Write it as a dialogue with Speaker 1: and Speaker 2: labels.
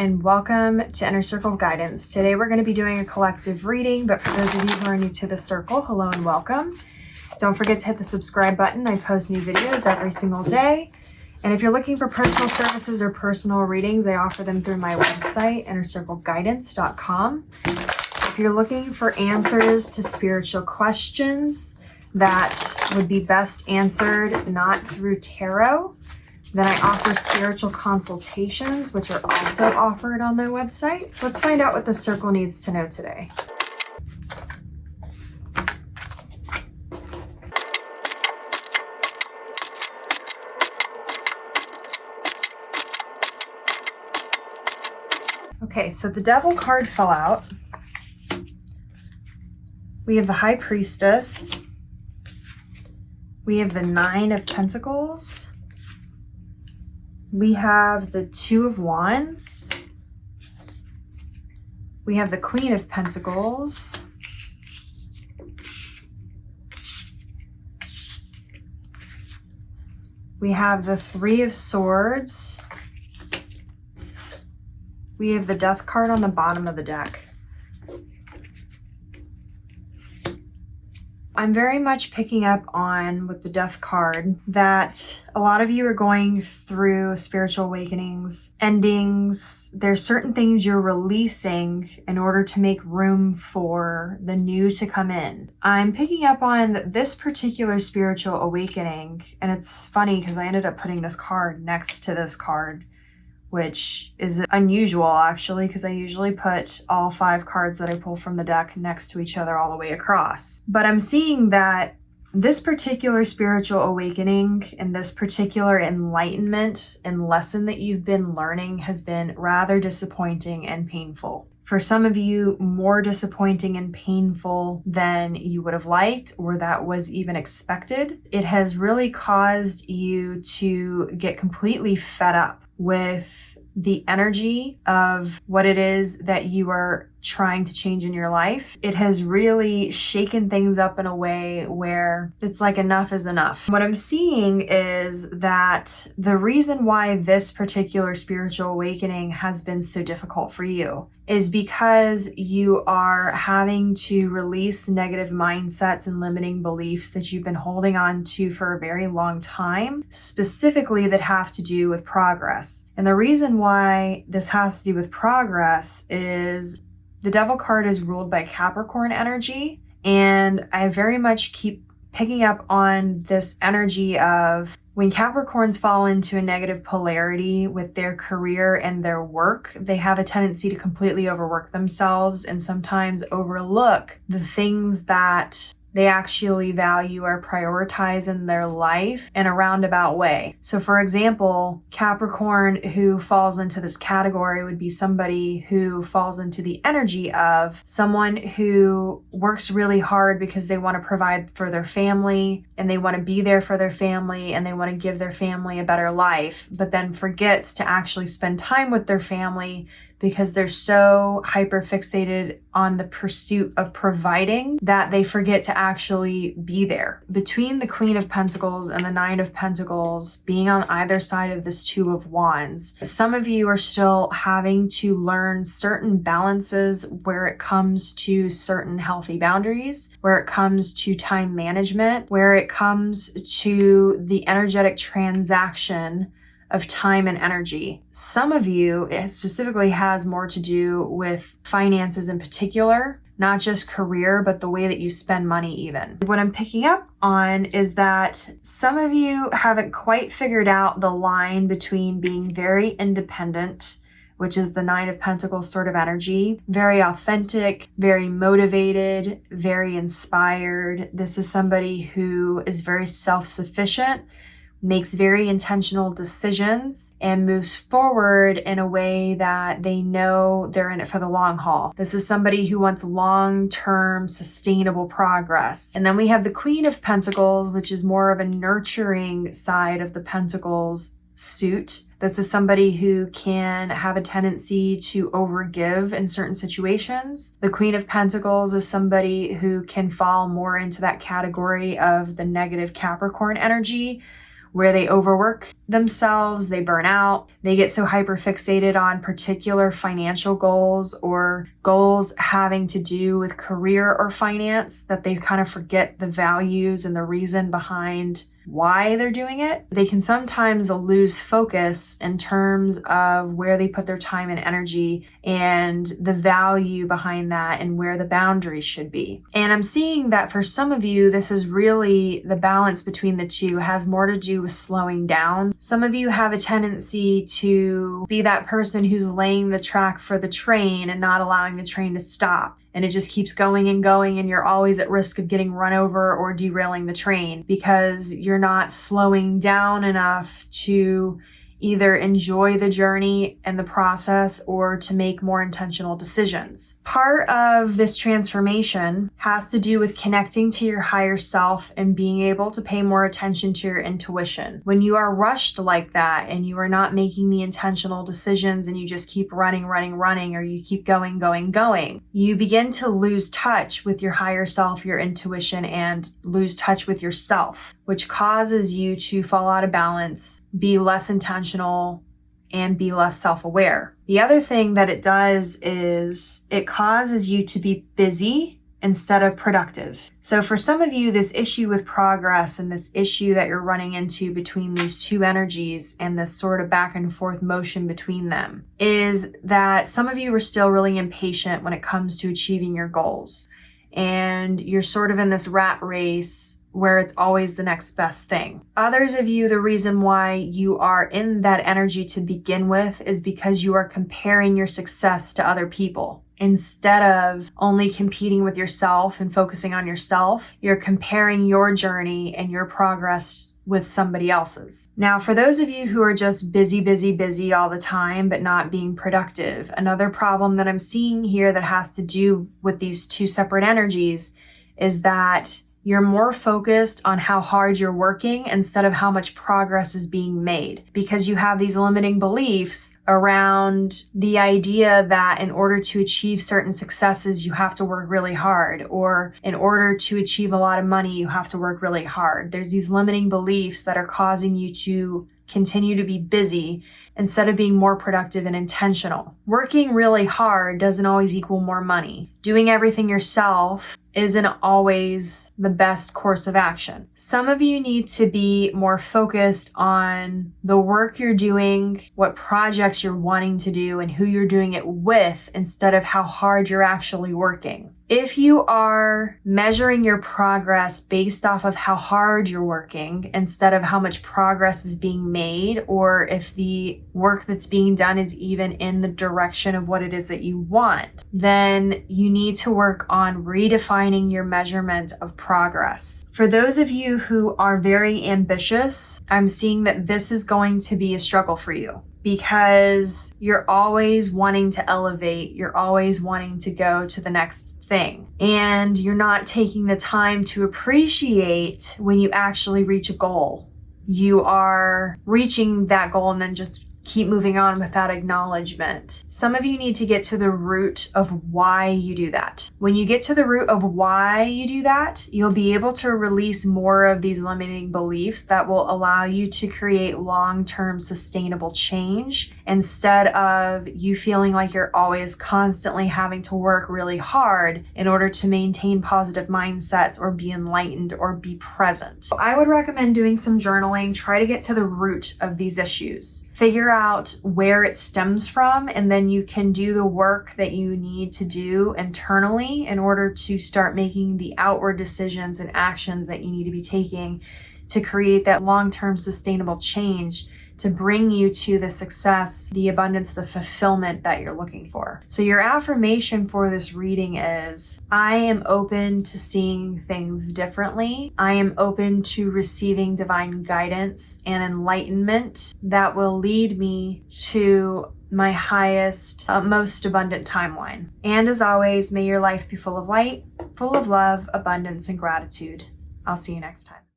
Speaker 1: and welcome to Inner Circle Guidance. Today we're going to be doing a collective reading, but for those of you who are new to the circle, hello and welcome. Don't forget to hit the subscribe button. I post new videos every single day. And if you're looking for personal services or personal readings, I offer them through my website, innercircleguidance.com. If you're looking for answers to spiritual questions that would be best answered not through tarot, then I offer spiritual consultations, which are also offered on my website. Let's find out what the circle needs to know today. Okay, so the Devil card fell out. We have the High Priestess. We have the Nine of Pentacles. We have the Two of Wands. We have the Queen of Pentacles. We have the Three of Swords. We have the Death card on the bottom of the deck. I'm very much picking up on, with the Death card, that a lot of you are going through spiritual awakenings, endings. There's certain things you're releasing in order to make room for the new to come in. I'm picking up on this particular spiritual awakening, and it's funny because I ended up putting this card next to this card, which is unusual actually, because I usually put all 5 cards that I pull from the deck next to each other all the way across. But I'm seeing that this particular spiritual awakening and this particular enlightenment and lesson that you've been learning has been rather disappointing and painful. For some of you, more disappointing and painful than you would have liked or that was even expected. It has really caused you to get completely fed up with the energy of what it is that you are trying to change in your life. It has really shaken things up in a way where it's like enough is enough. What I'm seeing is that the reason why this particular spiritual awakening has been so difficult for you is because you are having to release negative mindsets and limiting beliefs that you've been holding on to for a very long time, specifically that have to do with progress. And the reason why this has to do with progress is the Devil card is ruled by Capricorn energy, and I very much keep picking up on this energy of when Capricorns fall into a negative polarity with their career and their work, they have a tendency to completely overwork themselves and sometimes overlook the things that they actually value or prioritize in their life in a roundabout way. So for example, Capricorn who falls into this category would be somebody who falls into the energy of someone who works really hard because they want to provide for their family and they want to be there for their family and they want to give their family a better life, but then forgets to actually spend time with their family because they're so hyper fixated on the pursuit of providing that they forget to actually be there. Between the Queen of Pentacles and the Nine of Pentacles being on either side of this Two of Wands, some of you are still having to learn certain balances where it comes to certain healthy boundaries, where it comes to time management, where it comes to the energetic transaction of time and energy. Some of you, it specifically has more to do with finances in particular, not just career, but the way that you spend money even. What I'm picking up on is that some of you haven't quite figured out the line between being very independent, which is the Nine of Pentacles sort of energy, very authentic, very motivated, very inspired. This is somebody who is very self-sufficient, makes very intentional decisions, and moves forward in a way that they know they're in it for the long haul. This is somebody who wants long-term sustainable progress. And then we have the Queen of Pentacles, which is more of a nurturing side of the Pentacles suit. This is somebody who can have a tendency to overgive in certain situations. The Queen of Pentacles is somebody who can fall more into that category of the negative Capricorn energy, where they overwork themselves, they burn out, they get so hyper fixated on particular financial goals or goals having to do with career or finance that they kind of forget the values and the reason behind why they're doing it. They can sometimes lose focus in terms of where they put their time and energy and the value behind that and where the boundaries should be. And I'm seeing that for some of you, this is really the balance between the two. It has more to do with slowing down. Some of you have a tendency to be that person who's laying the track for the train and not allowing the train to stop. And it just keeps going and going, and you're always at risk of getting run over or derailing the train because you're not slowing down enough to either enjoy the journey and the process or to make more intentional decisions. Part of this transformation has to do with connecting to your higher self and being able to pay more attention to your intuition. When you are rushed like that and you are not making the intentional decisions and you just keep running, or you keep going, you begin to lose touch with your higher self, your intuition, and lose touch with yourself, which causes you to fall out of balance, be less intentional, and be less self-aware. The other thing that it does is it causes you to be busy instead of productive. So for some of you, this issue with progress and this issue that you're running into between these two energies and this sort of back and forth motion between them is that some of you are still really impatient when it comes to achieving your goals. And you're sort of in this rat race where it's always the next best thing. Others of you, the reason why you are in that energy to begin with is because you are comparing your success to other people. Instead of only competing with yourself and focusing on yourself, you're comparing your journey and your progress with somebody else's. Now, for those of you who are just busy all the time, but not being productive, another problem that I'm seeing here that has to do with these two separate energies is that you're more focused on how hard you're working instead of how much progress is being made because you have these limiting beliefs around the idea that in order to achieve certain successes, you have to work really hard, or in order to achieve a lot of money, you have to work really hard. There's these limiting beliefs that are causing you to continue to be busy instead of being more productive and intentional. Working really hard doesn't always equal more money. Doing everything yourself isn't always the best course of action. Some of you need to be more focused on the work you're doing, what projects you're wanting to do, and who you're doing it with instead of how hard you're actually working. If you are measuring your progress based off of how hard you're working instead of how much progress is being made, or if the work that's being done is even in the direction of what it is that you want, then you need to work on redefining your measurement of progress. For those of you who are very ambitious, I'm seeing that this is going to be a struggle for you, because you're always wanting to elevate, you're always wanting to go to the next thing, and you're not taking the time to appreciate when you actually reach a goal. You are reaching that goal and then just keep moving on without acknowledgement. Some of you need to get to the root of why you do that. When you get to the root of why you do that, you'll be able to release more of these limiting beliefs that will allow you to create long-term sustainable change instead of you feeling like you're always constantly having to work really hard in order to maintain positive mindsets or be enlightened or be present. So I would recommend doing some journaling. Try to get to the root of these issues. Figure out where it stems from, and then you can do the work that you need to do internally in order to start making the outward decisions and actions that you need to be taking to create that long-term sustainable change to bring you to the success, the abundance, the fulfillment that you're looking for. So your affirmation for this reading is, I am open to seeing things differently. I am open to receiving divine guidance and enlightenment that will lead me to my highest, most abundant timeline. And as always, may your life be full of light, full of love, abundance, and gratitude. I'll see you next time.